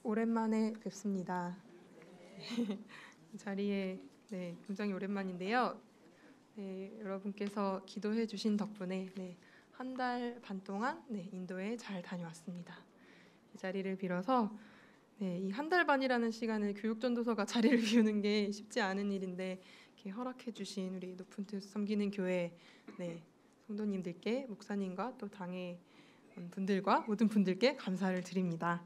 오랜만에 뵙습니다. 이 자리에 굉장히 오랜만인데요. 여러분께서 기도해 주신 덕분에 한 달 반 동안 인도에 잘 다녀왔습니다. 이 자리를 빌어서 이 한 달 반이라는 시간을 교육전도서가 자리를 비우는 게 쉽지 않은 일인데 이렇게 허락해 주신 우리 높은 뜻 섬기는 교회 성도님들께, 목사님과 또 당의 분들과 모든 분들께 감사를 드립니다.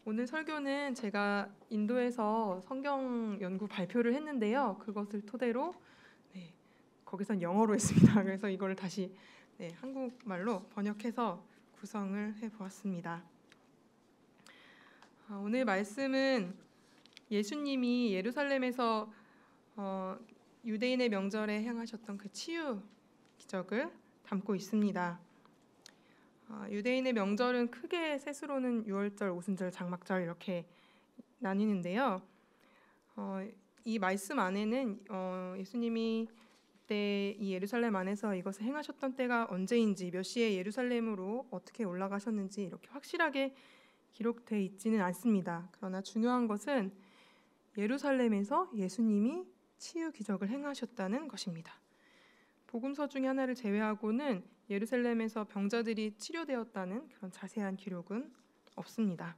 오늘 설교는 제가 인도에서 성경 연구 발표를 했는데요. 그것을 토대로 거기선 영어로 했습니다. 그래서 이걸 다시 한국말로 번역해서 구성을 해보았습니다. 오늘 말씀은 예수님이 예루살렘에서 유대인의 명절에 행하셨던 그 치유 기적을 담고 있습니다. 유대인의 명절은 크게 셋으로는 유월절, 오순절, 장막절 이렇게 나뉘는데요. 이 말씀 안에는 예수님이 그때 이 예루살렘 안에서 이것을 행하셨던 때가 언제인지, 몇 시에 예루살렘으로 어떻게 올라가셨는지 이렇게 확실하게 기록되어 있지는 않습니다. 그러나 중요한 것은 예루살렘에서 예수님이 치유 기적을 행하셨다는 것입니다. 복음서 중에 하나를 제외하고는 예루살렘에서 병자들이 치료되었다는 그런 자세한 기록은 없습니다.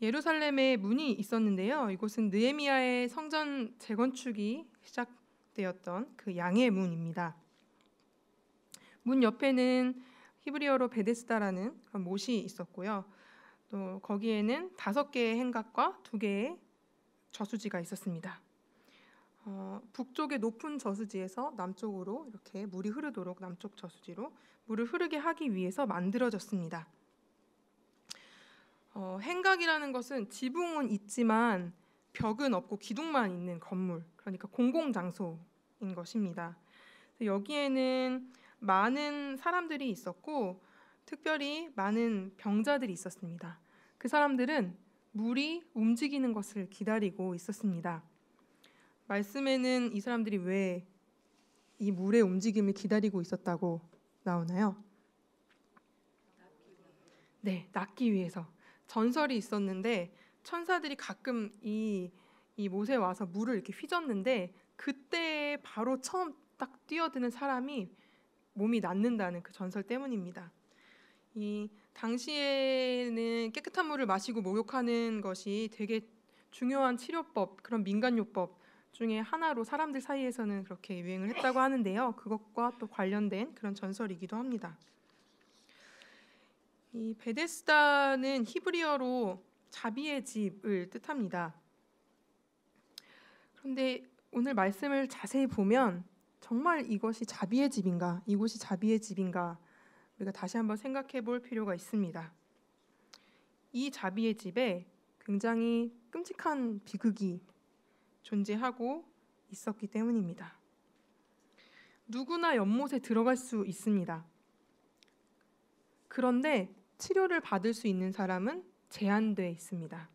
예루살렘에 문이 있었는데요. 이곳은 느헤미야의 성전 재건축이 시작되었던 그 양의 문입니다. 문 옆에는 히브리어로 베데스다라는 그런 못이 있었고요. 또 거기에는 5개의 행각과 2개의 저수지가 있었습니다. 북쪽의 높은 저수지에서 남쪽으로 이렇게 물이 흐르도록 남쪽 저수지로 물을 흐르게 하기 위해서 만들어졌습니다. 행각이라는 것은 지붕은 있지만 벽은 없고 기둥만 있는 건물, 그러니까 공공장소인 것입니다. 여기에는 많은 사람들이 있었고 특별히 많은 병자들이 있었습니다. 그 사람들은 물이 움직이는 것을 기다리고 있었습니다. 말씀에는 이 사람들이 왜 이 물의 움직임을 기다리고 있었다고 나오나요? 낫기 위해서. 전설이 있었는데 천사들이 가끔 이 못에 와서 물을 이렇게 휘젓는데 그때 바로 처음 딱 뛰어드는 사람이 몸이 낫는다는 그 전설 때문입니다. 이 당시에는 깨끗한 물을 마시고 목욕하는 것이 되게 중요한 치료법, 그런 민간요법 중에 하나로 사람들 사이에서는 그렇게 유행을 했다고 하는데요. 그것과 또 관련된 그런 전설이기도 합니다. 이 베데스다는 히브리어로 자비의 집을 뜻합니다. 그런데 오늘 말씀을 자세히 보면 정말 이것이 자비의 집인가, 이곳이 자비의 집인가 우리가 다시 한번 생각해 볼 필요가 있습니다. 이 자비의 집에 굉장히 끔찍한 비극이 존재하고 있었기 때문입니다. 누구나 연못에 들어갈 수 있습니다. 그런데 치료를 받을 수 있는 사람은 제한되어 있습니다.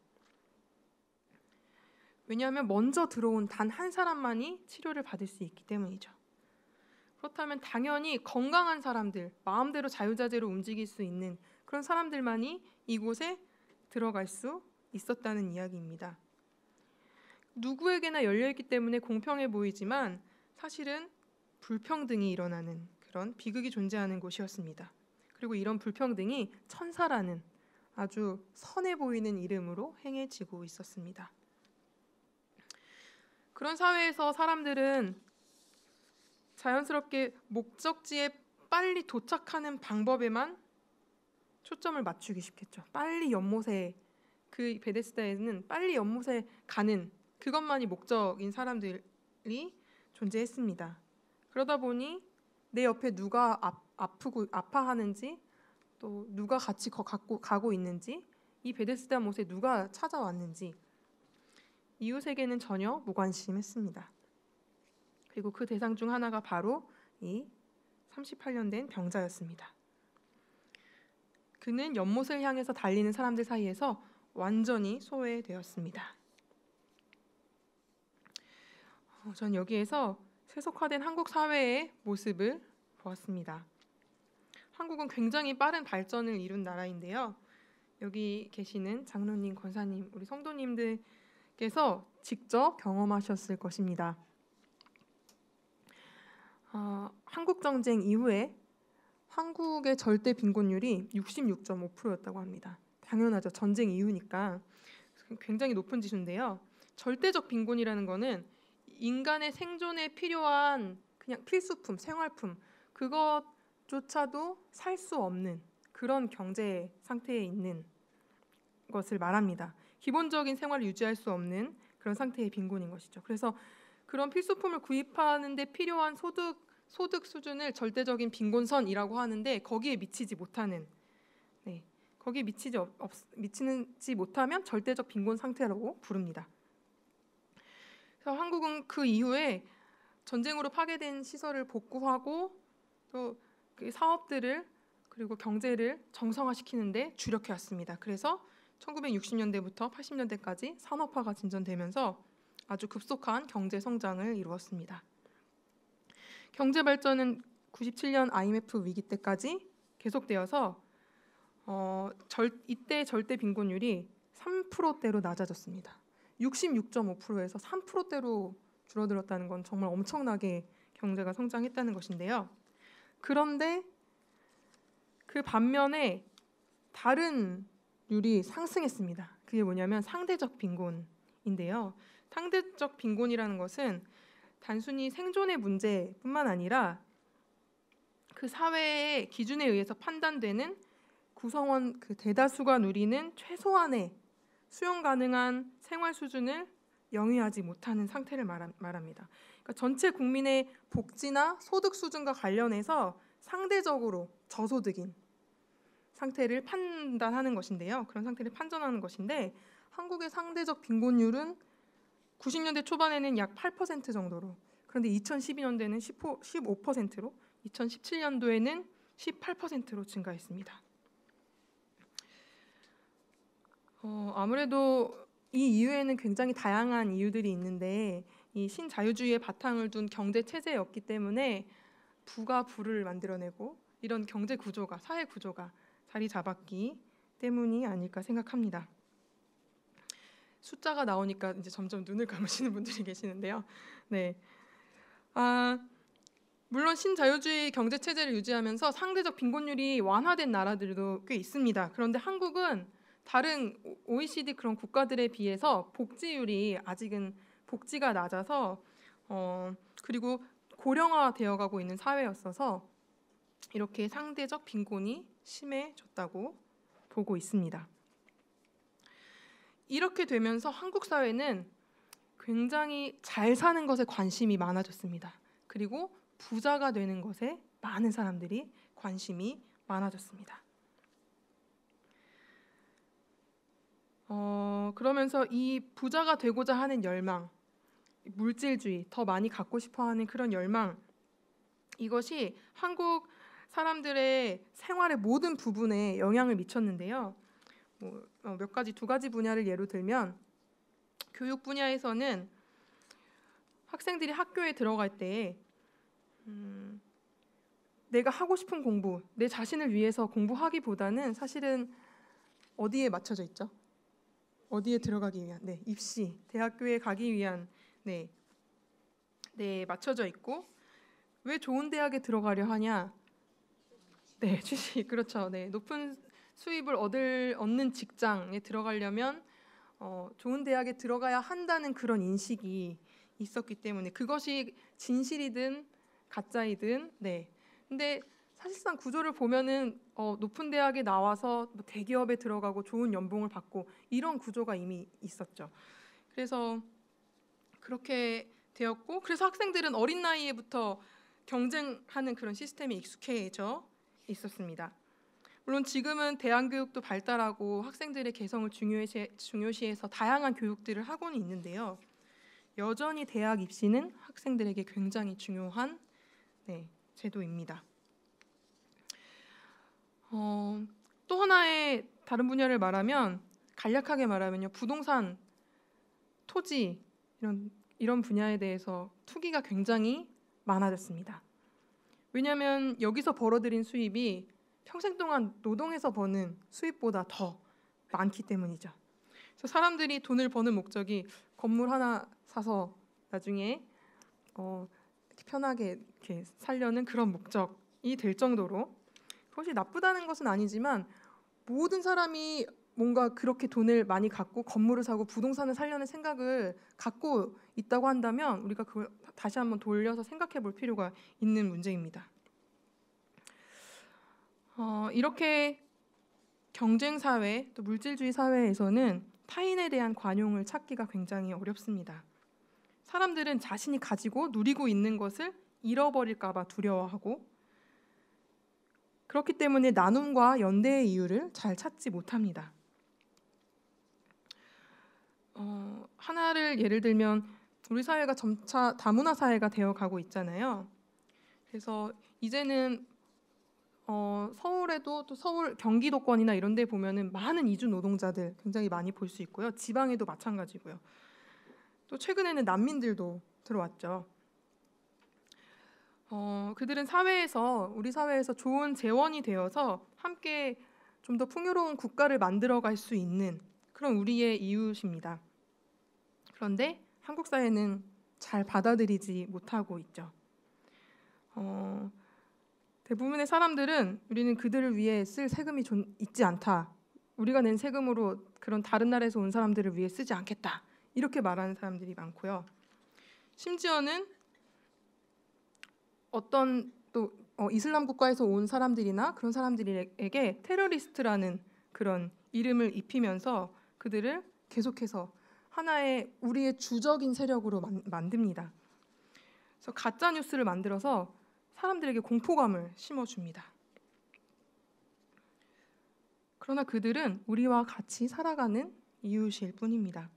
왜냐하면 먼저 들어온 단 한 사람만이 치료를 받을 수 있기 때문이죠. 그렇다면 당연히 건강한 사람들, 마음대로 자유자재로 움직일 수 있는 그런 사람들만이 이곳에 들어갈 수 있었다는 이야기입니다. 누구에게나 열려있기 때문에 공평해 보이지만 사실은 불평등이 일어나는 그런 비극이 존재하는 곳이었습니다. 그리고 이런 불평등이 천사라는 아주 선해 보이는 이름으로 행해지고 있었습니다. 그런 사회에서 사람들은 자연스럽게 목적지에 빨리 도착하는 방법에만 초점을 맞추기 쉽겠죠. 빨리 연못에, 그 베데스다에는 빨리 연못에 가는 그것만이 목적인 사람들이 존재했습니다. 그러다 보니 내 옆에 누가 아파하는지, 또 누가 같이 가고 있는지, 이 베데스다 못에 누가 찾아왔는지 이웃에게는 전혀 무관심했습니다. 그리고 그 대상 중 하나가 바로 이 38년 된 병자였습니다. 그는 연못을 향해서 달리는 사람들 사이에서 완전히 소외되었습니다. 전 여기에서 세속화된 한국 사회의 모습을 보았습니다. 한국은 굉장히 빠른 발전을 이룬 나라인데요. 여기 계시는 장로님, 권사님, 우리 성도님들께서 직접 경험하셨을 것입니다. 한국 전쟁 이후에 한국의 절대 빈곤율이 66.5%였다고 합니다. 당연하죠. 전쟁 이후니까 굉장히 높은 지수인데요. 절대적 빈곤이라는 거는 인간의 생존에 필요한 그냥 필수품, 생활품 그것조차도 살 수 없는 그런 경제 상태에 있는 것을 말합니다. 기본적인 생활을 유지할 수 없는 그런 상태의 빈곤인 것이죠. 그래서 그런 필수품을 구입하는 데 필요한 소득 수준을 절대적인 빈곤선이라고 하는데 거기에 미치지 못하는 거기에 미치지 못하면 절대적 빈곤 상태라고 부릅니다. 그래서 한국은 그 이후에 전쟁으로 파괴된 시설을 복구하고 또 그 사업들을 그리고 경제를 정상화시키는데 주력해 왔습니다. 그래서 1960년대부터 80년대까지 산업화가 진전되면서 아주 급속한 경제 성장을 이루었습니다. 경제 발전은 97년 IMF 위기 때까지 계속되어서 이때 절대 빈곤율이 3%대로 낮아졌습니다. 66.5%에서 3%대로 줄어들었다는 건 정말 엄청나게 경제가 성장했다는 것인데요. 그런데 그 반면에 다른 율이 상승했습니다. 그게 뭐냐면 상대적 빈곤인데요. 상대적 빈곤이라는 것은 단순히 생존의 문제뿐만 아니라 그 사회의 기준에 의해서 판단되는 구성원 그 대다수가 누리는 최소한의 수용 가능한 생활 수준을 영위하지 못하는 상태를 말합니다. 그러니까 전체 국민의 복지나 소득 수준과 관련해서 상대적으로 저소득인 상태를 판단하는 것인데요. 그런 상태를 판단하는 것인데 한국의 상대적 빈곤율은 90년대 초반에는 약 8% 정도로 그런데 2012년대는 15%로 2017년도에는 18%로 증가했습니다. 아무래도 이 이유에는 굉장히 다양한 이유들이 있는데 이 신자유주의의 바탕을 둔 경제 체제였기 때문에 부가 부를 만들어내고 이런 경제 구조가 사회 구조가 자리 잡았기 때문이 아닐까 생각합니다. 숫자가 나오니까 이제 점점 눈을 감으시는 분들이 계시는데요. 네, 물론 신자유주의 경제 체제를 유지하면서 상대적 빈곤율이 완화된 나라들도 꽤 있습니다. 그런데 한국은 다른 OECD 그런 국가들에 비해서 복지율이 아직은 복지가 낮아서 그리고 고령화되어 가고 있는 사회였어서 이렇게 상대적 빈곤이 심해졌다고 보고 있습니다. 이렇게 되면서 한국 사회는 굉장히 잘 사는 것에 관심이 많아졌습니다. 그리고 부자가 되는 것에 많은 사람들이 관심이 많아졌습니다. 그러면서 이 부자가 되고자 하는 열망, 물질주의, 더 많이 갖고 싶어하는 그런 열망, 이것이 한국 사람들의 생활의 모든 부분에 영향을 미쳤는데요. 두 가지 분야를 예로 들면 교육 분야에서는 학생들이 학교에 들어갈 때 내가 하고 싶은 공부, 내 자신을 위해서 공부하기보다는 사실은 어디에 맞춰져 있죠? 어디에 들어가기 위한 입시, 대학교에 가기 위한 맞춰져 있고 왜 좋은 대학에 들어가려 하냐? 취직, 그렇죠. 높은 수입을 얻는 직장에 들어가려면 좋은 대학에 들어가야 한다는 그런 인식이 있었기 때문에 그것이 진실이든 가짜이든 근데 사실상 구조를 보면은 높은 대학에 나와서 대기업에 들어가고 좋은 연봉을 받고 이런 구조가 이미 있었죠. 그래서 그렇게 되었고 그래서 학생들은 어린 나이에부터 경쟁하는 그런 시스템에 익숙해져 있었습니다. 물론 지금은 대안교육도 발달하고 학생들의 개성을 중요시해서 다양한 교육들을 하고는 있는데요. 여전히 대학 입시는 학생들에게 굉장히 중요한 제도입니다. 또 하나의 다른 분야를 말하면 간략하게 말하면요. 부동산, 토지 이런 분야에 대해서 투기가 굉장히 많아졌습니다. 왜냐하면 여기서 벌어들인 수입이 평생 동안 노동해서 버는 수입보다 더 많기 때문이죠. 그래서 사람들이 돈을 버는 목적이 건물 하나 사서 나중에 이렇게 편하게 이렇게 살려는 그런 목적이 될 정도로, 그것이 나쁘다는 것은 아니지만 모든 사람이 뭔가 그렇게 돈을 많이 갖고 건물을 사고 부동산을 살려는 생각을 갖고 있다고 한다면 우리가 그걸 다시 한번 돌려서 생각해 볼 필요가 있는 문제입니다. 이렇게 경쟁 사회, 또 물질주의 사회에서는 타인에 대한 관용을 찾기가 굉장히 어렵습니다. 사람들은 자신이 가지고 누리고 있는 것을 잃어버릴까 봐 두려워하고, 그렇기 때문에 나눔과 연대의 이유를 잘 찾지 못합니다. 하나를 예를 들면 우리 사회가 점차 다문화 사회가 되어가고 있잖아요. 그래서 이제는 서울에도, 또 서울 경기도권이나 이런 데 보면은 많은 이주 노동자들 굉장히 많이 볼 수 있고요. 지방에도 마찬가지고요. 또 최근에는 난민들도 들어왔죠. 그들은 우리 사회에서 좋은 재원이 되어서 함께 좀 더 풍요로운 국가를 만들어갈 수 있는 그런 우리의 이웃입니다. 그런데 한국 사회는 잘 받아들이지 못하고 있죠. 대부분의 사람들은 우리는 그들을 위해 쓸 세금이 있지 않다. 우리가 낸 세금으로 그런 다른 나라에서 온 사람들을 위해 쓰지 않겠다. 이렇게 말하는 사람들이 많고요. 심지어는 어떤 또 이슬람 국가에서 온 사람들이나 그런 사람들에게 테러리스트라는 그런 이름을 입히면서 그들을 계속해서 하나의 우리의 주적인 세력으로 만듭니다. 그래서 가짜 뉴스를 만들어서 사람들에게 공포감을 심어줍니다. 그러나 그들은 우리와 같이 살아가는 이웃일 뿐입니다.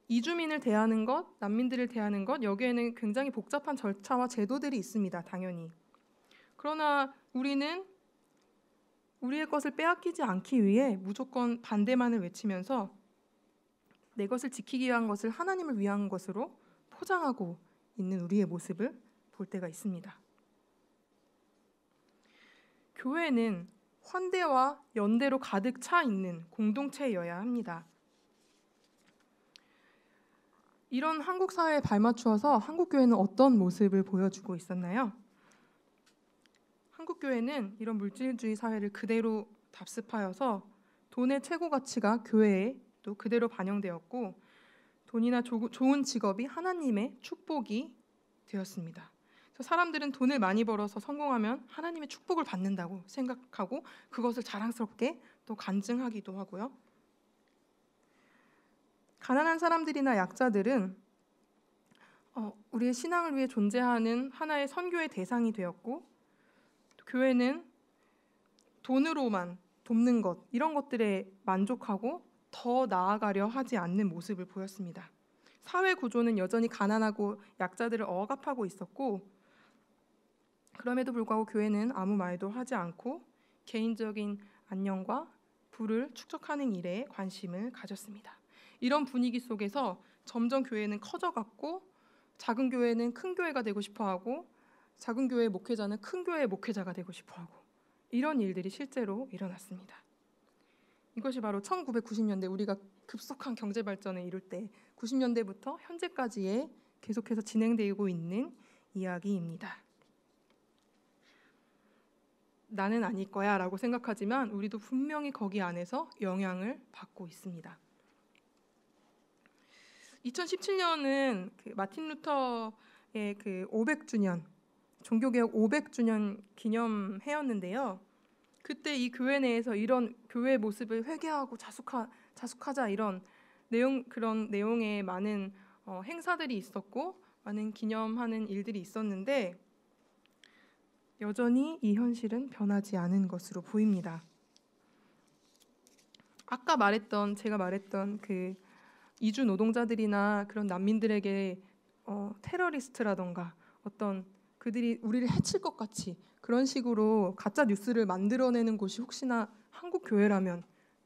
이주민을 대하는 것, 난민들을 대하는 것, 여기에는 굉장히 복잡한 절차와 제도들이 있습니다. 당연히. 그러나 우리는 우리의 것을 빼앗기지 않기 위해 무조건 반대만을 외치면서 내 것을 지키기 위한 것을 하나님을 위한 것으로 포장하고 있는 우리의 모습을 볼 때가 있습니다. 교회는 환대와 연대로 가득 차 있는 공동체여야 합니다. 이런 한국 사회에 발맞추어서 한국 교회는 어떤 모습을 보여주고 있었나요? 한국 교회는 이런 물질주의 사회를 그대로 답습하여서 돈의 최고 가치가 교회에 또 그대로 반영되었고, 돈이나 좋은 직업이 하나님의 축복이 되었습니다. 그래서 사람들은 돈을 많이 벌어서 성공하면 하나님의 축복을 받는다고 생각하고 그것을 자랑스럽게 또 간증하기도 하고요. 가난한 사람들이나 약자들은 우리의 신앙을 위해 존재하는 하나의 선교의 대상이 되었고, 교회는 돈으로만 돕는 것, 이런 것들에 만족하고 더 나아가려 하지 않는 모습을 보였습니다. 사회 구조는 여전히 가난하고 약자들을 억압하고 있었고, 그럼에도 불구하고 교회는 아무 말도 하지 않고 개인적인 안녕과 부를 축적하는 일에 관심을 가졌습니다. 이런 분위기 속에서 점점 교회는 커져갔고, 작은 교회는 큰 교회가 되고 싶어하고, 작은 교회의 목회자는 큰 교회의 목회자가 되고 싶어하고, 이런 일들이 실제로 일어났습니다. 이것이 바로 1990년대 우리가 급속한 경제 발전을 이룰 때 90년대부터 현재까지의 계속해서 진행되고 있는 이야기입니다. 나는 아닐 거야 라고 생각하지만 우리도 분명히 거기 안에서 영향을 받고 있습니다. 2017년은 마틴 루터의 500주년, 종교개혁 500주년 기념해였는데요. 그때 이 교회 내에서 이런 교회의 모습을 회개하고 자숙하자 이런 그런 내용의 많은 행사들이 있었고 많은 기념하는 일들이 있었는데, 여전히 이 현실은 변하지 않은 것으로 보입니다. 아까 제가 말했던 그 이주 노동자들이나 그런 난민들에게 테러리스트라던가 어떤 그들이 우리를 해칠 것 같이 그런 식으로 가짜 뉴스를 만들어내는 곳이 혹시나 한국 교회라면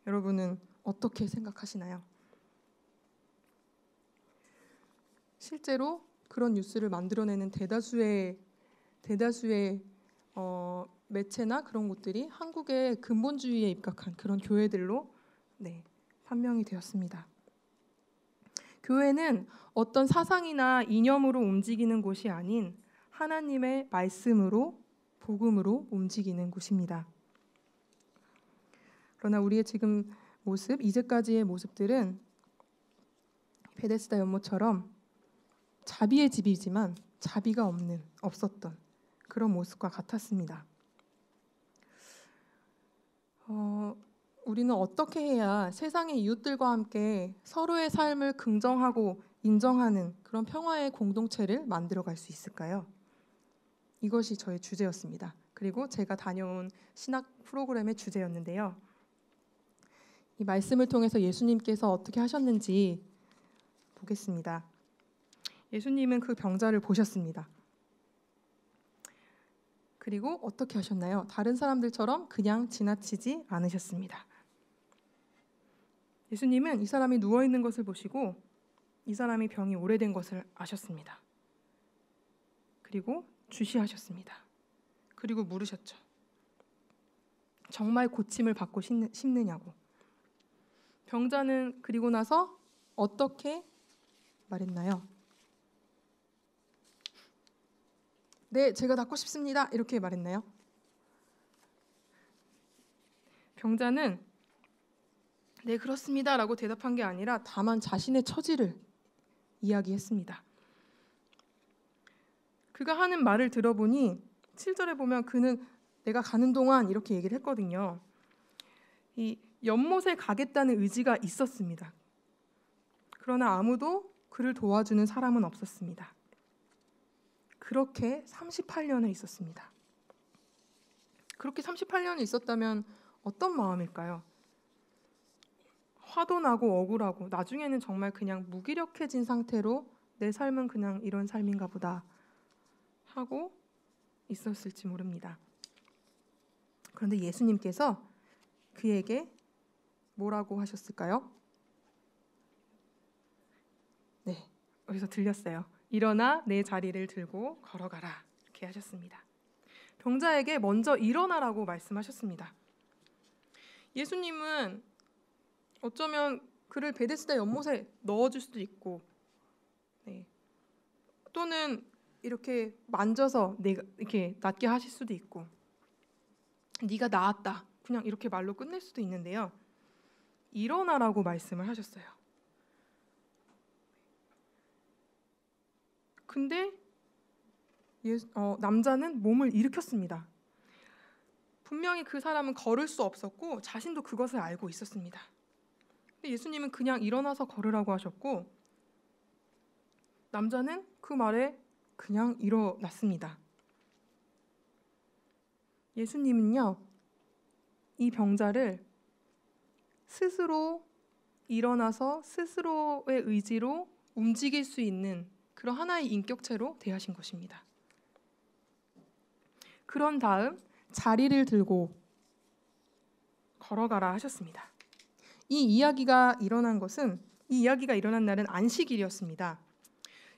여러분은 어떻게 생각하시나요? 실제로 그런 뉴스를 만들어내는 대다수의 매체나 그런 곳들이 한국의 근본주의에 입각한 그런 교회들로 판명이 되었습니다. 교회는 어떤 사상이나 이념으로 움직이는 곳이 아닌 하나님의 말씀으로, 복음으로 움직이는 곳입니다. 그러나 우리의 지금 모습, 이제까지의 모습들은 베데스다 연못처럼 자비의 집이지만 자비가 없었던 그런 모습과 같았습니다. 우리는 어떻게 해야 세상의 이웃들과 함께 서로의 삶을 긍정하고 인정하는 그런 평화의 공동체를 만들어갈 수 있을까요? 이것이 저의 주제였습니다. 그리고 제가 다녀온 신학 프로그램의 주제였는데요. 이 말씀을 통해서 예수님께서 어떻게 하셨는지 보겠습니다. 예수님은 그 병자를 보셨습니다. 그리고 어떻게 하셨나요? 다른 사람들처럼 그냥 지나치지 않으셨습니다. 예수님은 이 사람이 누워있는 것을 보시고 이 사람이 병이 오래된 것을 아셨습니다. 그리고 주시하셨습니다. 그리고 물으셨죠. 정말 고침을 받고 싶느냐고. 병자는 그리고 나서 어떻게 말했나요? 네, 제가 낫고 싶습니다. 이렇게 말했나요? 병자는 네, 그렇습니다. 라고 대답한 게 아니라 다만 자신의 처지를 이야기했습니다. 그가 하는 말을 들어보니 7절에 보면 그는 내가 가는 동안 이렇게 얘기를 했거든요. 이 연못에 가겠다는 의지가 있었습니다. 그러나 아무도 그를 도와주는 사람은 없었습니다. 그렇게 38년을 있었습니다. 그렇게 38년을 있었다면 어떤 마음일까요? 화도 나고 억울하고 나중에는 정말 그냥 무기력해진 상태로 내 삶은 그냥 이런 삶인가 보다 하고 있었을지 모릅니다. 그런데 예수님께서 그에게 뭐라고 하셨을까요? 네, 여기서 들렸어요. 일어나 내 자리를 들고 걸어가라 이렇게 하셨습니다. 병자에게 먼저 일어나라고 말씀하셨습니다. 예수님은 어쩌면 그를 베데스다 연못에 넣어줄 수도 있고 또는 이렇게 만져서 내가 이렇게 낫게 하실 수도 있고 네가 나았다 그냥 이렇게 말로 끝낼 수도 있는데요. 일어나라고 말씀을 하셨어요. 근데 남자는 몸을 일으켰습니다. 분명히 그 사람은 걸을 수 없었고 자신도 그것을 알고 있었습니다. 근데 예수님은 그냥 일어나서 걸으라고 하셨고 남자는 그 말에 그냥 일어났습니다. 예수님은요, 이 병자를 스스로 일어나서 스스로의 의지로 움직일 수 있는 그런 하나의 인격체로 대하신 것입니다. 그런 다음 자리를 들고 걸어가라 하셨습니다. 이 이야기가 일어난 날은 안식일이었습니다.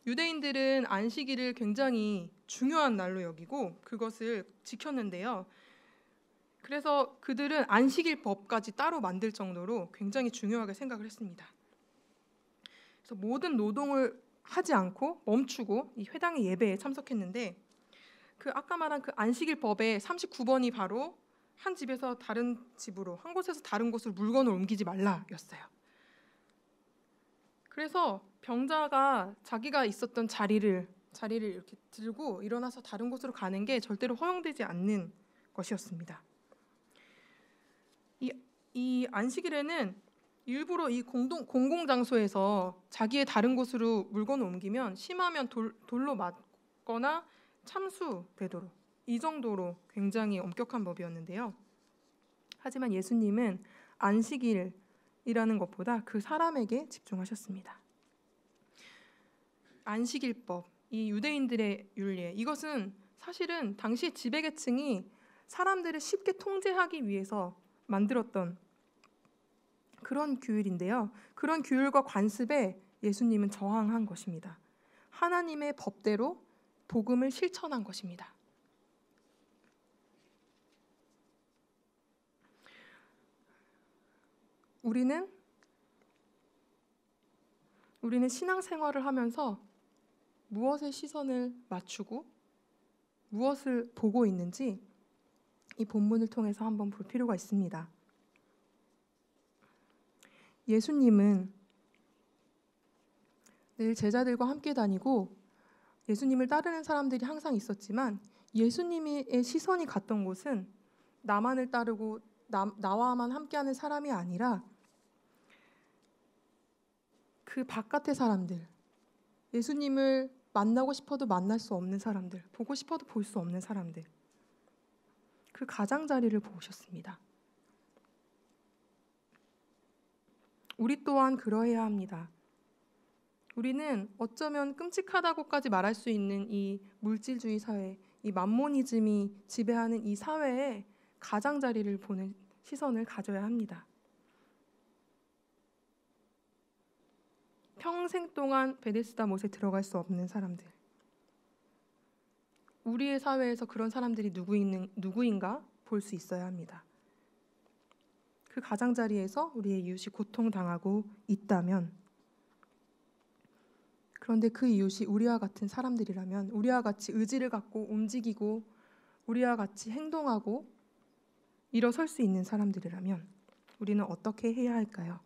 유대인들은 안식일을 굉장히 중요한 날로 여기고 그것을 지켰는데요. 그래서 그들은 안식일법까지 따로 만들 정도로 굉장히 중요하게 생각을 했습니다. 그래서 모든 노동을 하지 않고 멈추고 이 회당의 예배에 참석했는데 그 아까 말한 그 안식일법의 39번이 바로 한 집에서 다른 집으로, 한 곳에서 다른 곳으로 물건을 옮기지 말라였어요. 그래서 병자가 자기가 있었던 자리를 이렇게 들고 일어나서 다른 곳으로 가는 게 절대로 허용되지 않는 것이었습니다. 이 안식일에는 일부러 이 공공장소에서 자기의 다른 곳으로 물건을 옮기면 심하면 돌로 맞거나 참수되도록 이 정도로 굉장히 엄격한 법이었는데요. 하지만 예수님은 안식일이라는 것보다 그 사람에게 집중하셨습니다. 안식일법, 이 유대인들의 율례, 이것은 사실은 당시 지배계층이 사람들을 쉽게 통제하기 위해서 만들었던 그런 규율인데요. 그런 규율과 관습에 예수님은 저항한 것입니다. 하나님의 법대로 복음을 실천한 것입니다. 우리는 신앙생활을 하면서 무엇에 시선을 맞추고 무엇을 보고 있는지 이 본문을 통해서 한번 볼 필요가 있습니다. 예수님은 늘 제자들과 함께 다니고 예수님을 따르는 사람들이 항상 있었지만 예수님의 시선이 갔던 곳은 나만을 따르고 나와만 함께하는 사람이 아니라 그 바깥의 사람들, 예수님을 만나고 싶어도 만날 수 없는 사람들, 보고 싶어도 볼 수 없는 사람들, 그 가장자리를 보셨습니다. 우리 또한 그러해야 합니다. 우리는 어쩌면 끔찍하다고까지 말할 수 있는 이 물질주의 사회, 이 맘모니즘이 지배하는 이 사회에 가장자리를 보는 시선을 가져야 합니다. 평생 동안 베데스다 못에 들어갈 수 없는 사람들, 우리의 사회에서 그런 사람들이 누구인가 볼 수 있어야 합니다. 그 가장자리에서 우리의 이웃이 고통당하고 있다면, 그런데 그 이웃이 우리와 같은 사람들이라면, 우리와 같이 의지를 갖고 움직이고 우리와 같이 행동하고 일어설 수 있는 사람들이라면 우리는 어떻게 해야 할까요?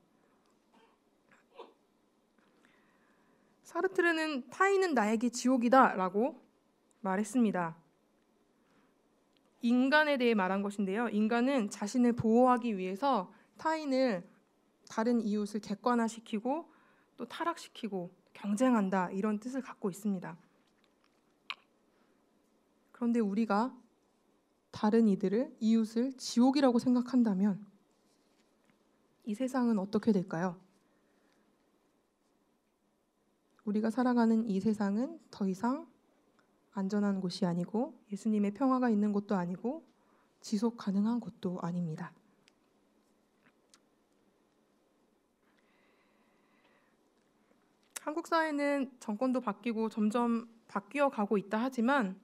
사르트르는 타인은 나에게 지옥이다 라고 말했습니다. 인간에 대해 말한 것인데요. 인간은 자신을 보호하기 위해서 다른 이웃을 객관화시키고 또 타락시키고 경쟁한다, 이런 뜻을 갖고 있습니다. 그런데 우리가 다른 이웃을 지옥이라고 생각한다면 이 세상은 어떻게 될까요? 우리가 살아가는 이 세상은 더 이상 안전한 곳이 아니고 예수님의 평화가 있는 곳도 아니고 지속 가능한 곳도 아닙니다. 한국 사회는 정권도 바뀌고 점점 바뀌어 가고 있다 하지만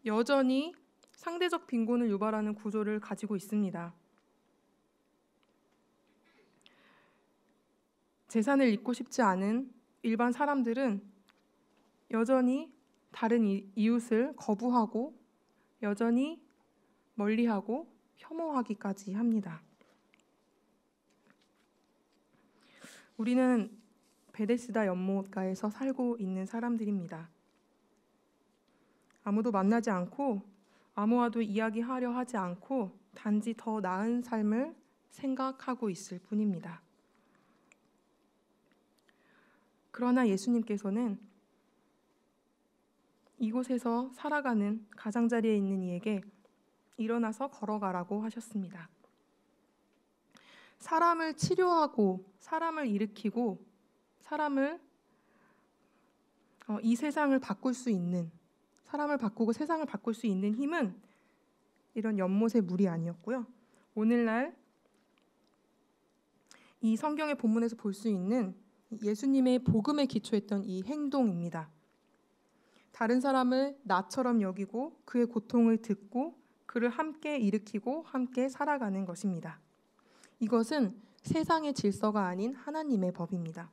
여전히 상대적 빈곤을 유발하는 구조를 가지고 있습니다. 재산을 잃고 싶지 않은 일반 사람들은 여전히 다른 이웃을 거부하고 여전히 멀리하고 혐오하기까지 합니다. 우리는 베데스다 연못가에서 살고 있는 사람들입니다. 아무도 만나지 않고 아무와도 이야기하려 하지 않고 단지 더 나은 삶을 생각하고 있을 뿐입니다. 그러나 예수님께서는 이곳에서 살아가는 가장자리에 있는 이에게 일어나서 걸어가라고 하셨습니다. 사람을 치료하고 사람을 일으키고 이 세상을 바꿀 수 있는, 사람을 바꾸고 세상을 바꿀 수 있는 힘은 이런 연못의 물이 아니었고요. 오늘날 이 성경의 본문에서 볼 수 있는 예수님의 복음에 기초했던 이 행동입니다. 다른 사람을 나처럼 여기고 그의 고통을 듣고 그를 함께 일으키고 함께 살아가는 것입니다. 이것은 세상의 질서가 아닌 하나님의 법입니다.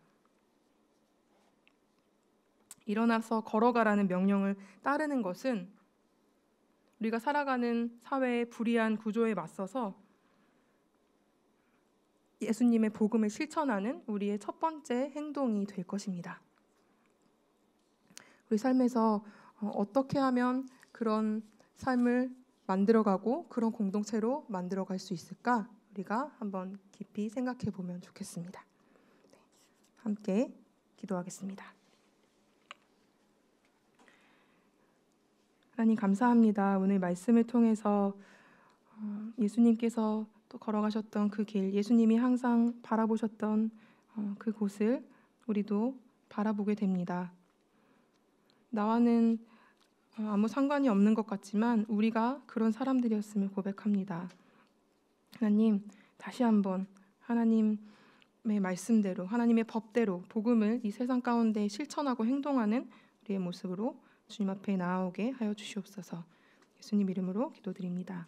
일어나서 걸어가라는 명령을 따르는 것은 우리가 살아가는 사회의 불의한 구조에 맞서서 예수님의 복음을 실천하는 우리의 첫 번째 행동이 될 것입니다. 우리 삶에서 어떻게 하면 그런 삶을 만들어가고 그런 공동체로 만들어갈 수 있을까? 우리가 한번 깊이 생각해 보면 좋겠습니다. 함께 기도하겠습니다. 하나님 감사합니다. 오늘 말씀을 통해서 예수님께서 또 걸어가셨던 그 길, 예수님이 항상 바라보셨던 그곳을 우리도 바라보게 됩니다. 나와는 아무 상관이 없는 것 같지만 우리가 그런 사람들이었음을 고백합니다. 하나님, 다시 한번 하나님의 말씀대로, 하나님의 법대로 복음을 이 세상 가운데 실천하고 행동하는 우리의 모습으로 주님 앞에 나아오게 하여 주시옵소서. 예수님 이름으로 기도드립니다.